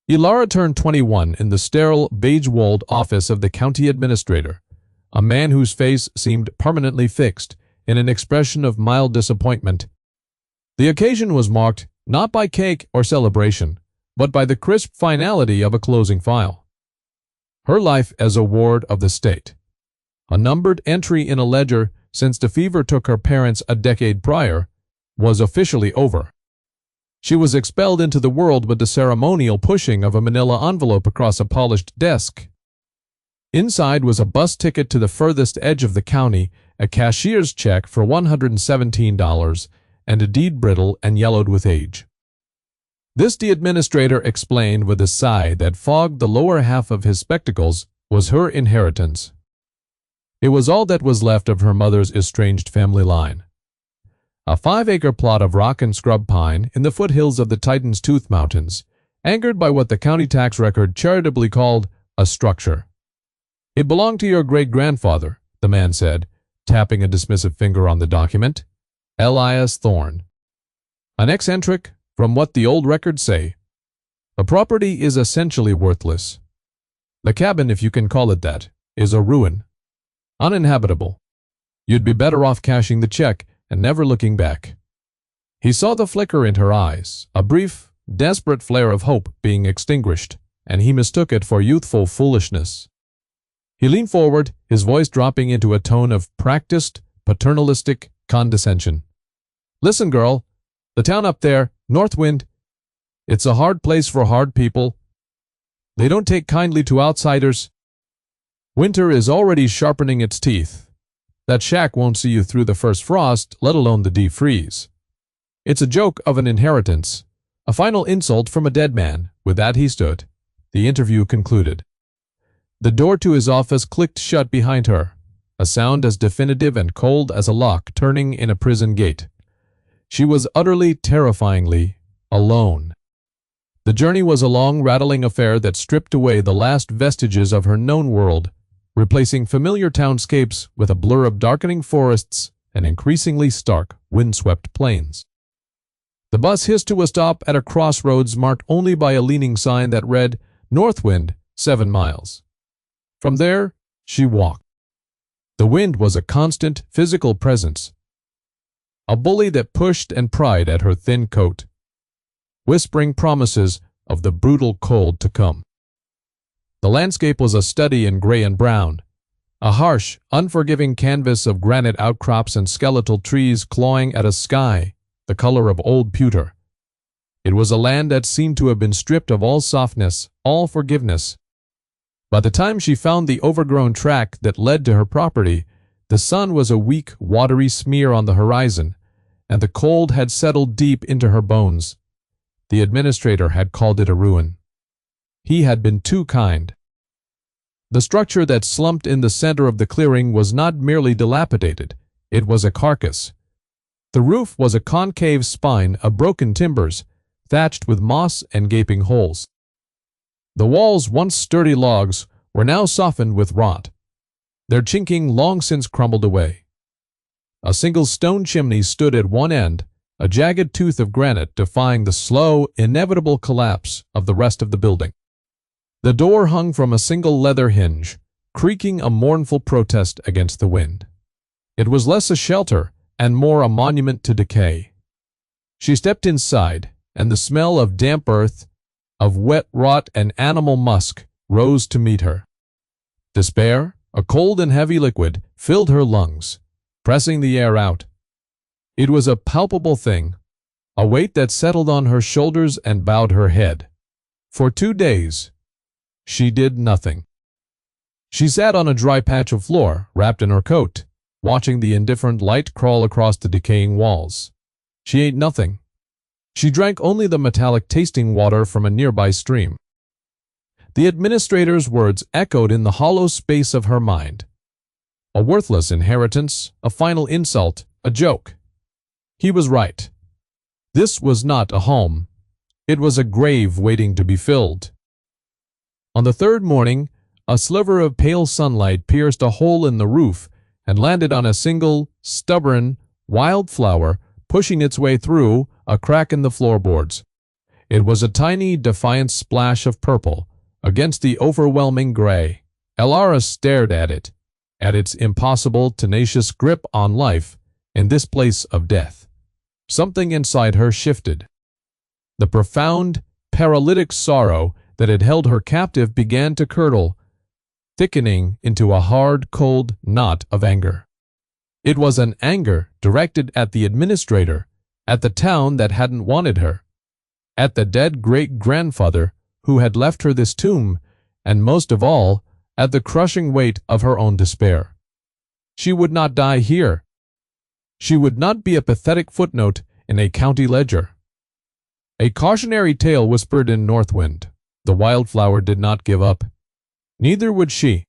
Ilara turned 21 in the sterile, beige-walled office of the county administrator, a man whose face seemed permanently fixed in an expression of mild disappointment. The occasion was marked not by cake or celebration, but by the crisp finality of a closing file. Her life as a ward of the state, a numbered entry in a ledger since the fever took her parents a decade prior, was officially over. She was expelled into the world with the ceremonial pushing of a manila envelope across a polished desk. Inside was a bus ticket to the furthest edge of the county, a cashier's check for $117, and a deed brittle and yellowed with age. This, the administrator explained with a sigh that fogged the lower half of his spectacles, was her inheritance. It was all that was left of her mother's estranged family line. A 5-acre plot of rock and scrub pine in the foothills of the Titan's Tooth Mountains, anchored by what the county tax record charitably called a structure. "It belonged to your great-grandfather," the man said, tapping a dismissive finger on the document. "Elias Thorne. An eccentric, from what the old records say. The property is essentially worthless. The cabin, if you can call it that, is a ruin. Uninhabitable. You'd be better off cashing the check and never looking back." He saw the flicker in her eyes, a brief, desperate flare of hope being extinguished, and he mistook it for youthful foolishness. He leaned forward, his voice dropping into a tone of practiced, paternalistic condescension. "Listen, girl, the town up there, Northwind, it's a hard place for hard people. They don't take kindly to outsiders. Winter is already sharpening its teeth. That shack won't see you through the first frost, let alone the deep freeze. It's a joke of an inheritance, a final insult from a dead man." With that he stood. The interview concluded. The door to his office clicked shut behind her, a sound as definitive and cold as a lock turning in a prison gate. She was utterly, terrifyingly alone. The journey was a long, rattling affair that stripped away the last vestiges of her known world, replacing familiar townscapes with a blur of darkening forests and increasingly stark, windswept plains. The bus hissed to a stop at a crossroads marked only by a leaning sign that read, "Northwind, 7 miles." From there, she walked. The wind was a constant, physical presence, a bully that pushed and pried at her thin coat, whispering promises of the brutal cold to come. The landscape was a study in gray and brown, a harsh, unforgiving canvas of granite outcrops and skeletal trees clawing at a sky the color of old pewter. It was a land that seemed to have been stripped of all softness, all forgiveness. By the time she found the overgrown track that led to her property, the sun was a weak, watery smear on the horizon, and the cold had settled deep into her bones. The administrator had called it a ruin. He had been too kind. The structure that slumped in the center of the clearing was not merely dilapidated, it was a carcass. The roof was a concave spine of broken timbers, thatched with moss and gaping holes. The walls, once sturdy logs, were now softened with rot, their chinking long since crumbled away. A single stone chimney stood at one end, a jagged tooth of granite defying the slow, inevitable collapse of the rest of the building. The door hung from a single leather hinge, creaking a mournful protest against the wind. It was less a shelter and more a monument to decay. She stepped inside, and the smell of damp earth, of wet rot and animal musk, rose to meet her. Despair, a cold and heavy liquid, filled her lungs, pressing the air out. It was a palpable thing, a weight that settled on her shoulders and bowed her head. For 2 days, she did nothing. She sat on a dry patch of floor, wrapped in her coat, watching the indifferent light crawl across the decaying walls. She ate nothing. She drank only the metallic tasting water from a nearby stream. The administrator's words echoed in the hollow space of her mind. A worthless inheritance, a final insult, a joke. He was right. This was not a home. It was a grave waiting to be filled. On the third morning, a sliver of pale sunlight pierced a hole in the roof and landed on a single, stubborn, wild flower pushing its way through a crack in the floorboards. It was a tiny, defiant splash of purple against the overwhelming gray. Elara stared at it, at its impossible, tenacious grip on life in this place of death. Something inside her shifted. The profound, paralytic sorrow that had held her captive began to curdle, thickening into a hard, cold knot of anger. It was an anger directed at the administrator, at the town that hadn't wanted her, at the dead great-grandfather who had left her this tomb, and most of all, at the crushing weight of her own despair. She would not die here. She would not be a pathetic footnote in a county ledger. A cautionary tale whispered in Northwind. The wildflower did not give up. Neither would she.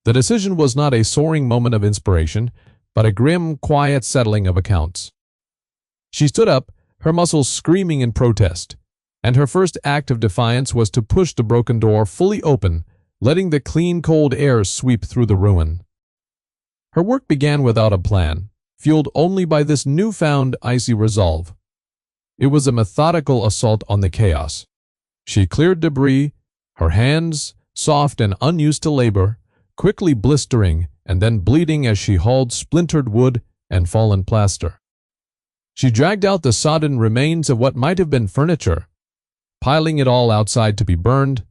The decision was not a soaring moment of inspiration, but a grim, quiet settling of accounts. She stood up, her muscles screaming in protest, and her first act of defiance was to push the broken door fully open, letting the clean, cold air sweep through the ruin. Her work began without a plan, fueled only by this newfound icy resolve. It was a methodical assault on the chaos. She cleared debris, her hands, soft and unused to labor, quickly blistering and then bleeding as she hauled splintered wood and fallen plaster. She dragged out the sodden remains of what might have been furniture, piling it all outside to be burned.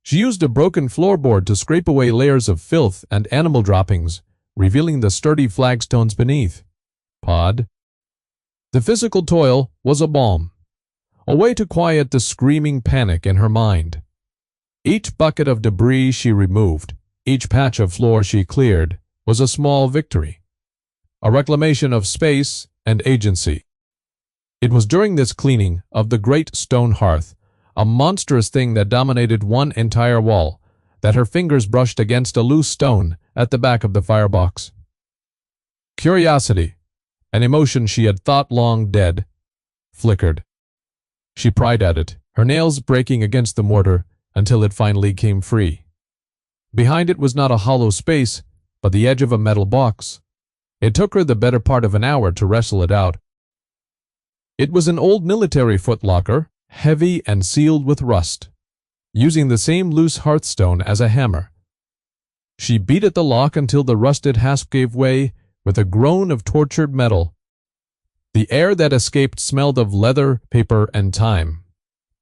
She used a broken floorboard to scrape away layers of filth and animal droppings, revealing the sturdy flagstones beneath. The physical toil was a balm, a way to quiet the screaming panic in her mind. Each bucket of debris she removed, each patch of floor she cleared, was a small victory, a reclamation of space and agency. It was during this cleaning of the great stone hearth, a monstrous thing that dominated one entire wall, that her fingers brushed against a loose stone at the back of the firebox. Curiosity, an emotion she had thought long dead, flickered. She pried at it, her nails breaking against the mortar until it finally came free. Behind it was not a hollow space, but the edge of a metal box. It took her the better part of an hour to wrestle it out. It was an old military footlocker, heavy and sealed with rust, using the same loose hearthstone as a hammer. She beat at the lock until the rusted hasp gave way with a groan of tortured metal. The air that escaped smelled of leather, paper, and time.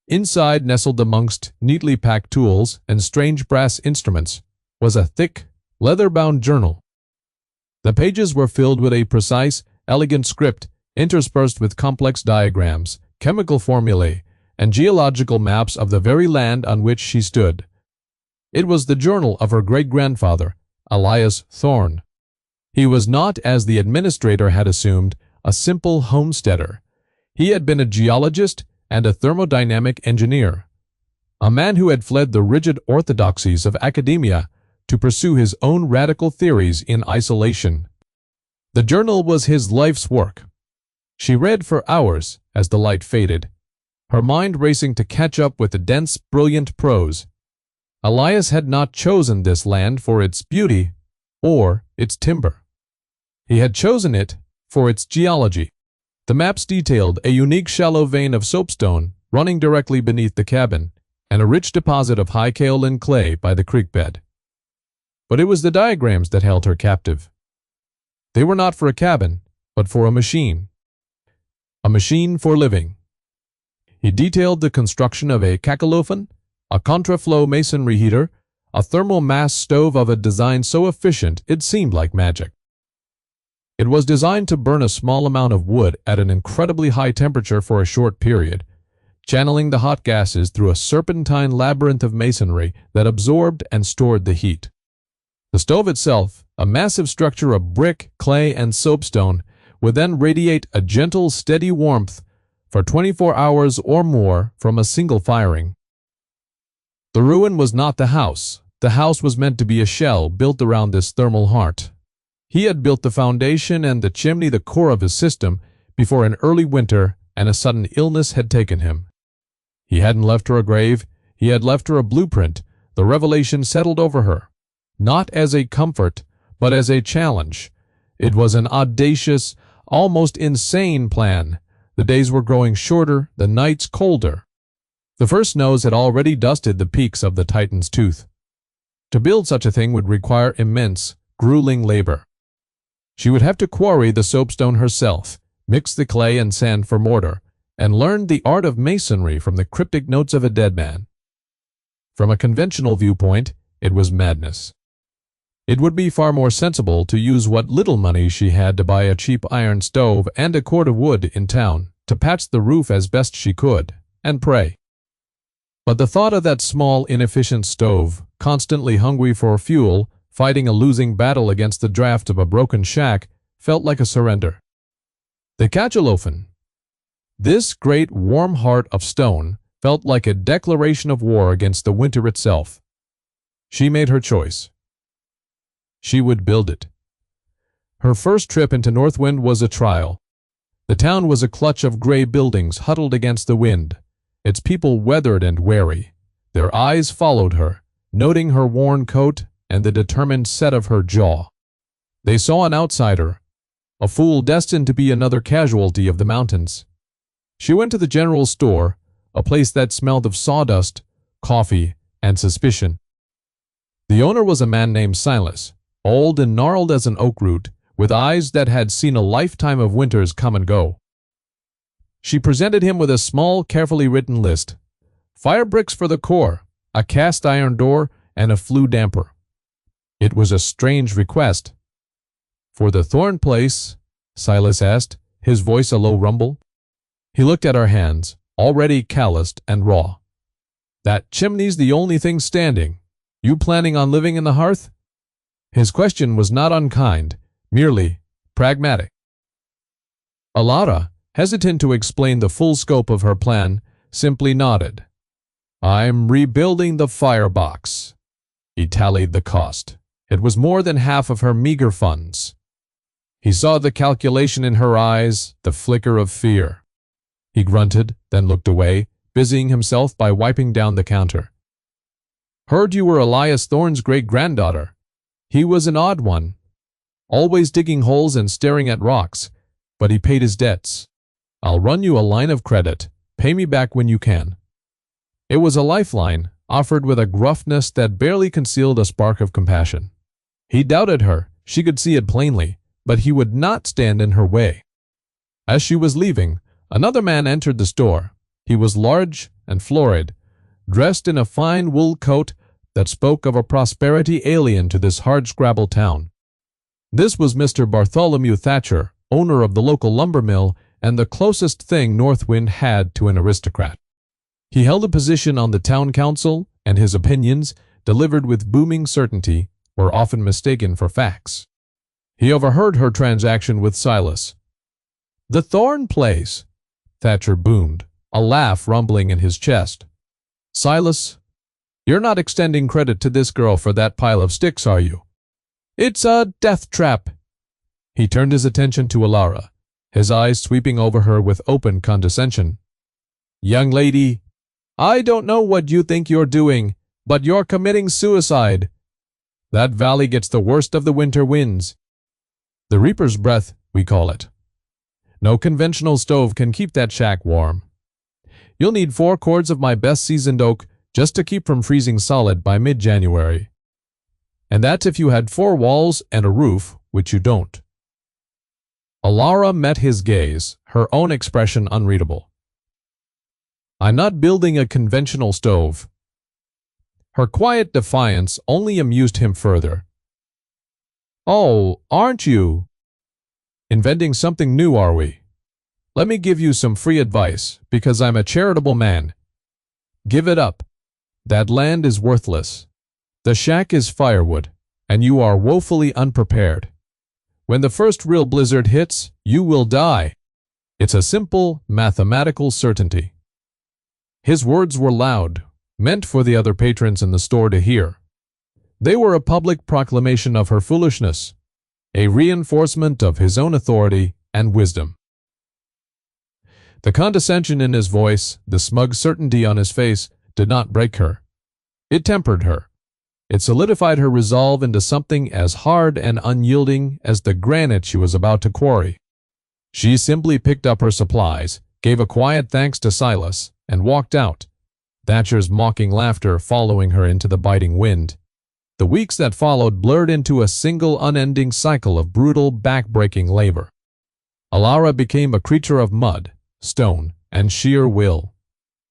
Inside, nestled amongst neatly packed tools and strange brass instruments, was a thick, leather-bound journal. The pages were filled with a precise, elegant script interspersed with complex diagrams, chemical formulae, and geological maps of the very land on which she stood. It was the journal of her great-grandfather, Elias Thorne. He was not, as the administrator had assumed, a simple homesteader. He had been a geologist and a thermodynamic engineer, a man who had fled the rigid orthodoxies of academia to pursue his own radical theories in isolation. The journal was his life's work. She read for hours as the light faded, her mind racing to catch up with the dense, brilliant prose. Elias had not chosen this land for its beauty or its timber. He had chosen it for its geology. The maps detailed a unique shallow vein of soapstone running directly beneath the cabin, and a rich deposit of high kaolin clay by the creek bed. But it was the diagrams that held her captive. They were not for a cabin, but for a machine for living. He detailed the construction of a kakelophan, a contraflow masonry heater, a thermal mass stove of a design so efficient it seemed like magic. It was designed to burn a small amount of wood at an incredibly high temperature for a short period, channeling the hot gases through a serpentine labyrinth of masonry that absorbed and stored the heat. The stove itself, a massive structure of brick, clay, and soapstone, would then radiate a gentle, steady warmth for 24 hours or more from a single firing. The ruin was not the house. The house was meant to be a shell built around this thermal heart. He had built the foundation and the chimney the core of his system before an early winter and a sudden illness had taken him. He hadn't left her a grave, he had left her a blueprint. The revelation settled over her, not as a comfort, but as a challenge. It was an audacious, almost insane plan. The days were growing shorter, the nights colder. The first snows had already dusted the peaks of the Titan's tooth. To build such a thing would require immense, grueling labor. She would have to quarry the soapstone herself, mix the clay and sand for mortar, and learn the art of masonry from the cryptic notes of a dead man. From a conventional viewpoint, it was madness. It would be far more sensible to use what little money she had to buy a cheap iron stove and a cord of wood in town, to patch the roof as best she could, and pray. But the thought of that small, inefficient stove, constantly hungry for fuel, fighting a losing battle against the draft of a broken shack, felt like a surrender. The Kachelofen, this great warm heart of stone, felt like a declaration of war against the winter itself. She made her choice. She would build it. Her first trip into Northwind was a trial. The town was a clutch of gray buildings huddled against the wind, its people weathered and wary. Their eyes followed her, noting her worn coat and the determined set of her jaw. They saw an outsider, a fool destined to be another casualty of the mountains. She went to the general store, a place that smelled of sawdust, coffee, and suspicion. The owner was a man named Silas, old and gnarled as an oak root, with eyes that had seen a lifetime of winters come and go. She presented him with a small, carefully written list: fire bricks for the core, a cast iron door, and a flue damper. It was a strange request. "For the thorn place?" Silas asked, his voice a low rumble. He looked at her hands, already calloused and raw. "That chimney's the only thing standing. You planning on living in the hearth?" His question was not unkind, merely pragmatic. Alara, hesitant to explain the full scope of her plan, simply nodded. "I'm rebuilding the firebox." He tallied the cost. It was more than half of her meager funds. He saw the calculation in her eyes, the flicker of fear. He grunted, then looked away, busying himself by wiping down the counter. "Heard you were Elias Thorne's great-granddaughter. He was an odd one, always digging holes and staring at rocks, but he paid his debts. I'll run you a line of credit. Pay me back when you can." It was a lifeline, offered with a gruffness that barely concealed a spark of compassion. He doubted her, she could see it plainly, but he would not stand in her way. As she was leaving, another man entered the store. He was large and florid, dressed in a fine wool coat that spoke of a prosperity alien to this hardscrabble town. This was Mr. Bartholomew Thatcher, owner of the local lumber mill and the closest thing Northwind had to an aristocrat. He held a position on the town council, and his opinions, delivered with booming certainty, were often mistaken for facts. He overheard her transaction with Silas. "The Thorn place," Thatcher boomed, a laugh rumbling in his chest. "Silas, you're not extending credit to this girl for that pile of sticks, are you? It's a death trap." He turned his attention to Alara, his eyes sweeping over her with open condescension. "Young lady, I don't know what you think you're doing, but you're committing suicide. That valley gets the worst of the winter winds. The reaper's breath, we call it. No conventional stove can keep that shack warm. You'll need 4 cords of my best seasoned oak just to keep from freezing solid by mid-January. And that's if you had 4 walls and a roof, which you don't." Alara met his gaze, her own expression unreadable. "I'm not building a conventional stove." Her quiet defiance only amused him further. "Oh, aren't you? Inventing something new, are we? Let me give you some free advice, because I'm a charitable man. Give it up. That land is worthless. The shack is firewood, and you are woefully unprepared. When the first real blizzard hits, you will die. It's a simple, mathematical certainty." His words were loud, meant for the other patrons in the store to hear. They were a public proclamation of her foolishness, a reinforcement of his own authority and wisdom. The condescension in his voice, the smug certainty on his face, did not break her. It tempered her. It solidified her resolve into something as hard and unyielding as the granite she was about to quarry. She simply picked up her supplies, gave a quiet thanks to Silas, and walked out, Thatcher's mocking laughter following her into the biting wind. The weeks that followed blurred into a single unending cycle of brutal, back-breaking labor. Alara became a creature of mud, stone, and sheer will.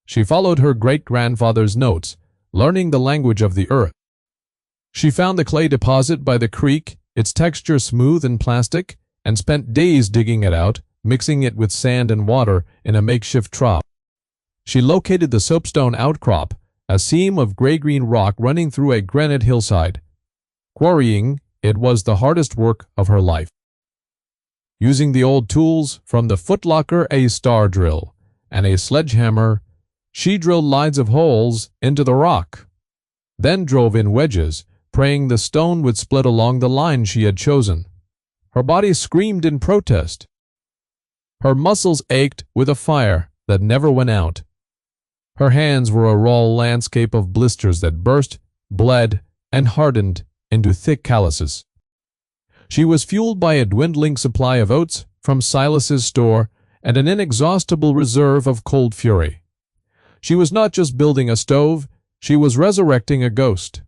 She followed her great-grandfather's notes, learning the language of the earth. She found the clay deposit by the creek, its texture smooth and plastic, and spent days digging it out, mixing it with sand and water in a makeshift trough. She located the soapstone outcrop, a seam of gray-green rock running through a granite hillside. Quarrying it was the hardest work of her life. Using the old tools from the footlocker, a star drill, and a sledgehammer, she drilled lines of holes into the rock, then drove in wedges, praying the stone would split along the line she had chosen. Her body screamed in protest. Her muscles ached with a fire that never went out. Her hands were a raw landscape of blisters that burst, bled, and hardened into thick calluses. She was fueled by a dwindling supply of oats from Silas's store and an inexhaustible reserve of cold fury. She was not just building a stove, she was resurrecting a ghost,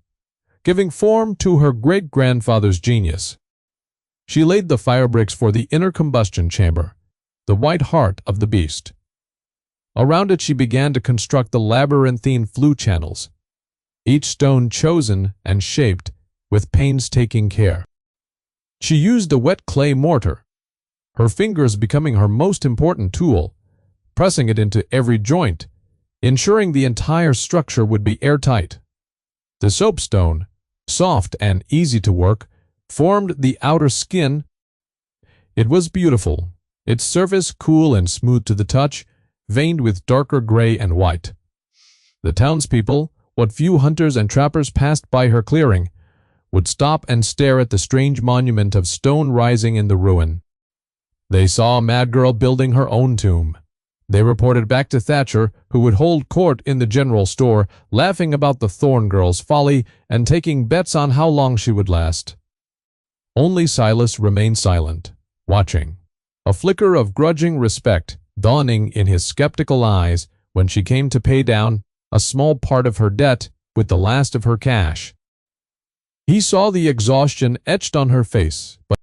giving form to her great-grandfather's genius. She laid the fire bricks for the inner combustion chamber, the white heart of the beast. Around it she began to construct the labyrinthine flue channels, each stone chosen and shaped with painstaking care. She used a wet clay mortar, her fingers becoming her most important tool, pressing it into every joint, ensuring the entire structure would be airtight. The soapstone, soft and easy to work, formed the outer skin. It was beautiful, its surface cool and smooth to the touch, veined with darker gray and white. The townspeople, what few hunters and trappers passed by her clearing, would stop and stare at the strange monument of stone rising in the ruin. They saw a mad girl building her own tomb. They reported back to Thatcher, who would hold court in the general store, laughing about the Thorn girl's folly and taking bets on how long she would last. Only Silas remained silent, watching, a flicker of grudging respect dawning in his skeptical eyes when she came to pay down a small part of her debt with the last of her cash. He saw the exhaustion etched on her face, but